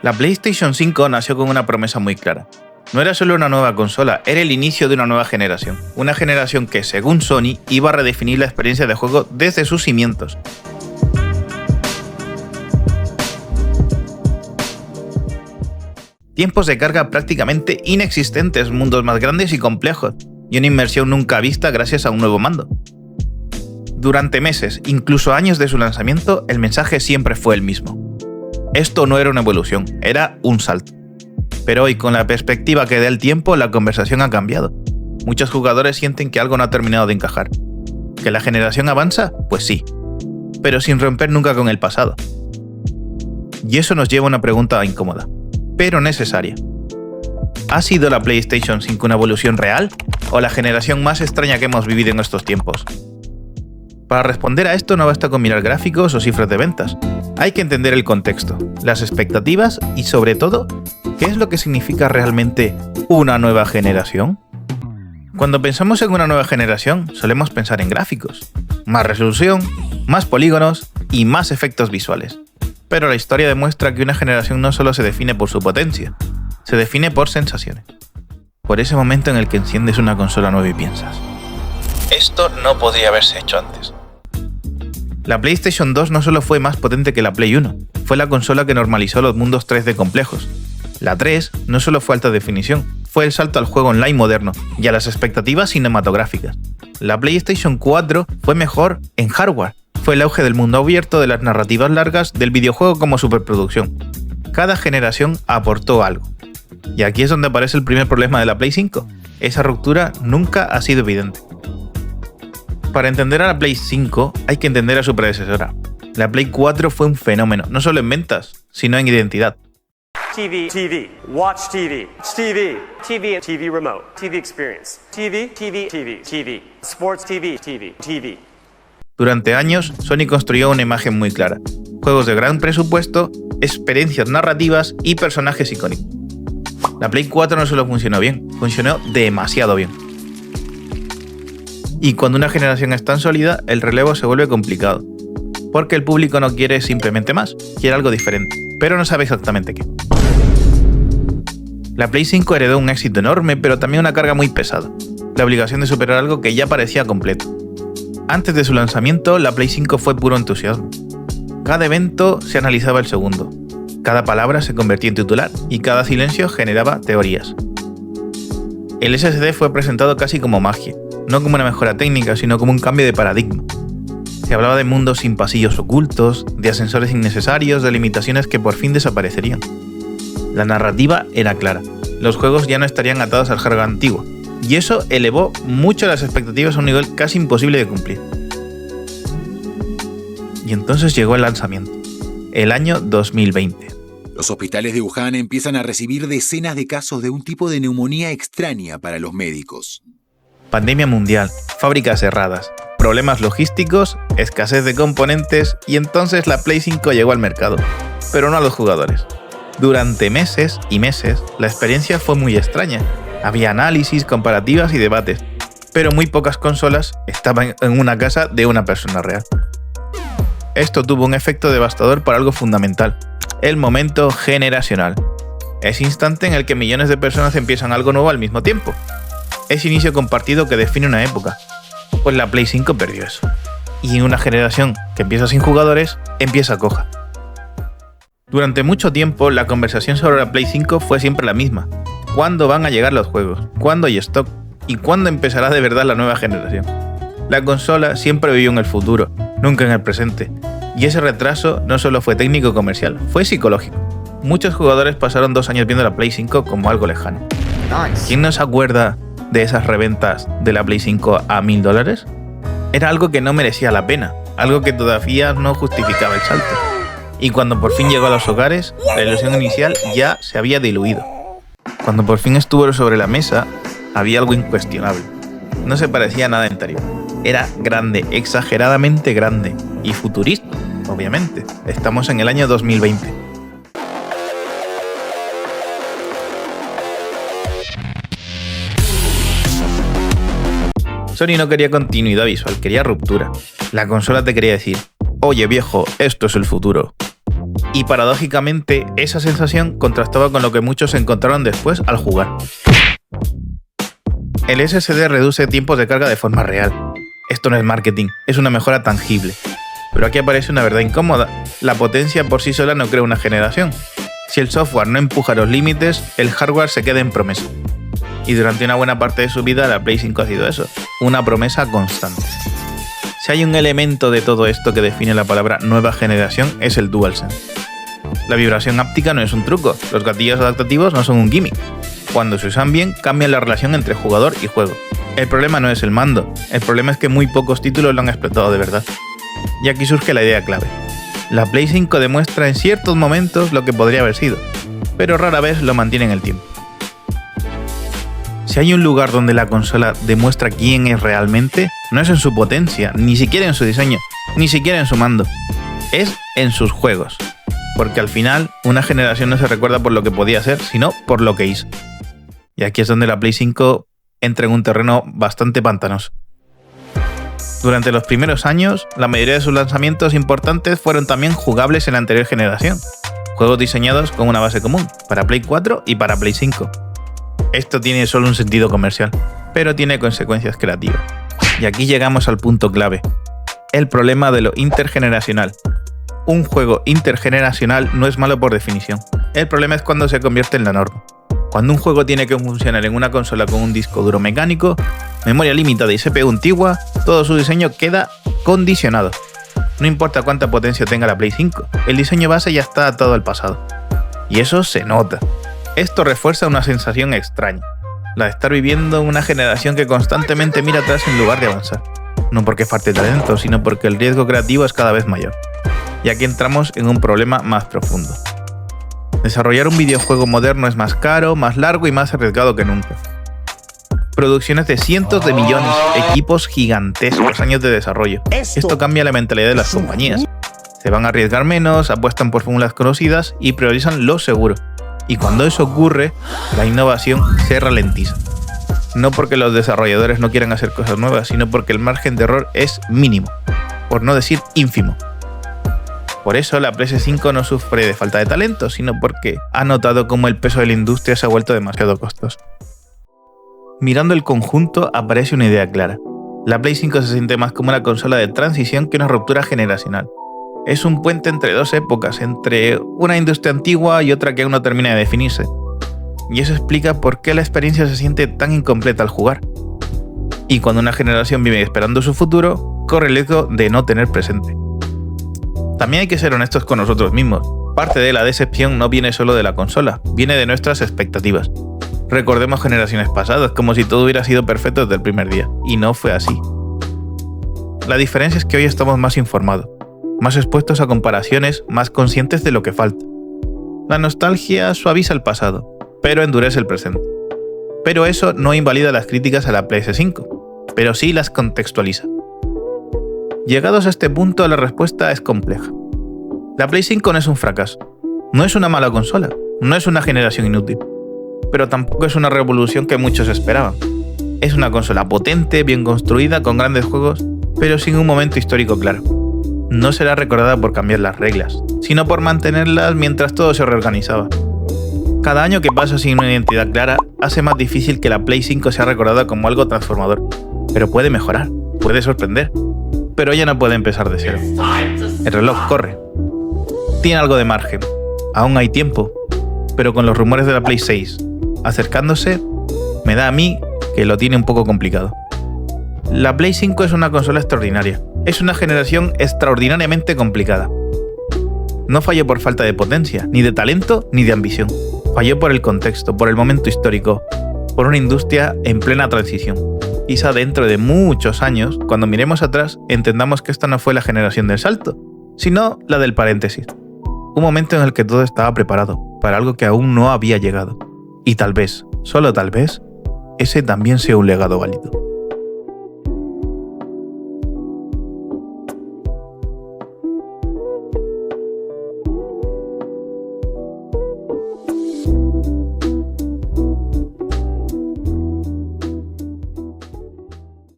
La PlayStation 5 nació con una promesa muy clara. No era solo una nueva consola, era el inicio de una nueva generación. Una generación que, según Sony, iba a redefinir la experiencia de juego desde sus cimientos. Tiempos de carga prácticamente inexistentes, mundos más grandes y complejos, y una inmersión nunca vista gracias a un nuevo mando. Durante meses, incluso años de su lanzamiento, el mensaje siempre fue el mismo. Esto no era una evolución, era un salto. Pero hoy, con la perspectiva que da el tiempo, la conversación ha cambiado. Muchos jugadores sienten que algo no ha terminado de encajar. ¿Que la generación avanza? Pues sí, pero sin romper nunca con el pasado. Y eso nos lleva a una pregunta incómoda, pero necesaria. ¿Ha sido la PlayStation 5 una evolución real o la generación más extraña que hemos vivido en estos tiempos? Para responder a esto no basta con mirar gráficos o cifras de ventas. Hay que entender el contexto, las expectativas y, sobre todo, ¿qué es lo que significa realmente una nueva generación? Cuando pensamos en una nueva generación, solemos pensar en gráficos, más resolución, más polígonos y más efectos visuales. Pero la historia demuestra que una generación no solo se define por su potencia, se define por sensaciones. Por ese momento en el que enciendes una consola nueva y piensas: esto no podría haberse hecho antes. La PlayStation 2 no solo fue más potente que la Play 1, fue la consola que normalizó los mundos 3D complejos. La 3 no solo fue alta definición, fue el salto al juego online moderno y a las expectativas cinematográficas. La PlayStation 4 fue mejor en hardware, fue el auge del mundo abierto, de las narrativas largas, del videojuego como superproducción. Cada generación aportó algo. Y aquí es donde aparece el primer problema de la Play 5. Esa ruptura nunca ha sido evidente. Para entender a la Play 5 hay que entender a su predecesora. La Play 4 fue un fenómeno, no solo en ventas, sino en identidad. TV, TV, watch TV, TV, TV, TV remote, TV experience, TV, TV, TV, TV, sports TV, TV, TV. Durante años, Sony construyó una imagen muy clara. Juegos de gran presupuesto, experiencias narrativas y personajes icónicos. La Play 4 no solo funcionó bien, funcionó demasiado bien. Y cuando una generación es tan sólida, el relevo se vuelve complicado. Porque el público no quiere simplemente más, quiere algo diferente, pero no sabe exactamente qué. La Play 5 heredó un éxito enorme, pero también una carga muy pesada. La obligación de superar algo que ya parecía completo. Antes de su lanzamiento, la Play 5 fue puro entusiasmo. Cada evento se analizaba el segundo. Cada palabra se convertía en titular y cada silencio generaba teorías. El SSD fue presentado casi como magia, no como una mejora técnica, sino como un cambio de paradigma. Se hablaba de mundos sin pasillos ocultos, de ascensores innecesarios, de limitaciones que por fin desaparecerían. La narrativa era clara, los juegos ya no estarían atados al hardware antiguo, y eso elevó mucho las expectativas a un nivel casi imposible de cumplir. Y entonces llegó el lanzamiento, el año 2020. Los hospitales de Wuhan empiezan a recibir decenas de casos de un tipo de neumonía extraña para los médicos. Pandemia mundial, fábricas cerradas, problemas logísticos, escasez de componentes y entonces la Play 5 llegó al mercado, pero no a los jugadores. Durante meses y meses, la experiencia fue muy extraña. Había análisis, comparativas y debates, pero muy pocas consolas estaban en una casa de una persona real. Esto tuvo un efecto devastador para algo fundamental, el momento generacional. Ese instante en el que millones de personas empiezan algo nuevo al mismo tiempo. Ese inicio compartido que define una época. Pues la Play 5 perdió eso. Y una generación que empieza sin jugadores, empieza coja. Durante mucho tiempo, la conversación sobre la Play 5 fue siempre la misma. ¿Cuándo van a llegar los juegos? ¿Cuándo hay stock? ¿Y cuándo empezará de verdad la nueva generación? La consola siempre vivió en el futuro, nunca en el presente. Y ese retraso no solo fue técnico o comercial, fue psicológico. Muchos jugadores pasaron 2 años viendo la Play 5 como algo lejano. ¿Quién no se acuerda de esas reventas de la Play 5 a $1.000? Era algo que no merecía la pena, algo que todavía no justificaba el salto. Y cuando por fin llegó a los hogares, la ilusión inicial ya se había diluido. Cuando por fin estuvo sobre la mesa, había algo incuestionable. No se parecía a nada anterior. Era grande, exageradamente grande, y futurista, obviamente. Estamos en el año 2020. Sony no quería continuidad visual, quería ruptura. La consola te quería decir: oye viejo, esto es el futuro. Y paradójicamente, esa sensación contrastaba con lo que muchos encontraron después al jugar. El SSD reduce tiempos de carga de forma real. Esto no es marketing, es una mejora tangible. Pero aquí aparece una verdad incómoda. La potencia por sí sola no crea una generación. Si el software no empuja los límites, el hardware se queda en promesa. Y durante una buena parte de su vida la Play 5 ha sido eso, una promesa constante. Si hay un elemento de todo esto que define la palabra nueva generación es el DualSense. La vibración áptica no es un truco, los gatillos adaptativos no son un gimmick. Cuando se usan bien, cambian la relación entre jugador y juego. El problema no es el mando, el problema es que muy pocos títulos lo han explotado de verdad. Y aquí surge la idea clave. La Play 5 demuestra en ciertos momentos lo que podría haber sido, pero rara vez lo mantiene en el tiempo. Si hay un lugar donde la consola demuestra quién es realmente, no es en su potencia, ni siquiera en su diseño, ni siquiera en su mando. Es en sus juegos. Porque al final, una generación no se recuerda por lo que podía ser, sino por lo que hizo. Y aquí es donde la Play 5 entra en un terreno bastante pantanoso. Durante los primeros años, la mayoría de sus lanzamientos importantes fueron también jugables en la anterior generación. Juegos diseñados con una base común, para Play 4 y para Play 5. Esto tiene solo un sentido comercial, pero tiene consecuencias creativas. Y aquí llegamos al punto clave. El problema de lo intergeneracional. Un juego intergeneracional no es malo por definición. El problema es cuando se convierte en la norma. Cuando un juego tiene que funcionar en una consola con un disco duro mecánico, memoria limitada y CPU antigua, todo su diseño queda condicionado. No importa cuánta potencia tenga la Play 5, el diseño base ya está atado al pasado. Y eso se nota. Esto refuerza una sensación extraña, la de estar viviendo una generación que constantemente mira atrás en lugar de avanzar. No porque falte talento, sino porque el riesgo creativo es cada vez mayor. Y aquí entramos en un problema más profundo. Desarrollar un videojuego moderno es más caro, más largo y más arriesgado que nunca. Producciones de cientos de millones, equipos gigantescos, años de desarrollo. Esto cambia la mentalidad de las compañías. Se van a arriesgar menos, apuestan por fórmulas conocidas y priorizan lo seguro. Y cuando eso ocurre, la innovación se ralentiza. No porque los desarrolladores no quieran hacer cosas nuevas, sino porque el margen de error es mínimo, por no decir ínfimo. Por eso la PS5 no sufre de falta de talento, sino porque ha notado cómo el peso de la industria se ha vuelto demasiado costoso. Mirando el conjunto aparece una idea clara. La Play 5 se siente más como una consola de transición que una ruptura generacional. Es un puente entre dos épocas, entre una industria antigua y otra que aún no termina de definirse. Y eso explica por qué la experiencia se siente tan incompleta al jugar. Y cuando una generación vive esperando su futuro, corre el riesgo de no tener presente. También hay que ser honestos con nosotros mismos. Parte de la decepción no viene solo de la consola, viene de nuestras expectativas. Recordemos generaciones pasadas, como si todo hubiera sido perfecto desde el primer día, y no fue así. La diferencia es que hoy estamos más informados, más expuestos a comparaciones, más conscientes de lo que falta. La nostalgia suaviza el pasado, pero endurece el presente. Pero eso no invalida las críticas a la PS5, pero sí las contextualiza. Llegados a este punto, la respuesta es compleja. La Play 5 no es un fracaso, no es una mala consola, no es una generación inútil, pero tampoco es una revolución que muchos esperaban. Es una consola potente, bien construida, con grandes juegos, pero sin un momento histórico claro. No será recordada por cambiar las reglas, sino por mantenerlas mientras todo se reorganizaba. Cada año que pasa sin una identidad clara hace más difícil que la Play 5 sea recordada como algo transformador, pero puede mejorar, puede sorprender. Pero ya no puede empezar de cero. El reloj corre. Tiene algo de margen. Aún hay tiempo. Pero con los rumores de la Play 6 acercándose, me da a mí que lo tiene un poco complicado. La Play 5 es una consola extraordinaria. Es una generación extraordinariamente complicada. No falló por falta de potencia, ni de talento, ni de ambición. Falló por el contexto, por el momento histórico, por una industria en plena transición. Quizá dentro de muchos años, cuando miremos atrás, entendamos que esta no fue la generación del salto, sino la del paréntesis. Un momento en el que todo estaba preparado para algo que aún no había llegado. Y tal vez, solo tal vez, ese también sea un legado válido.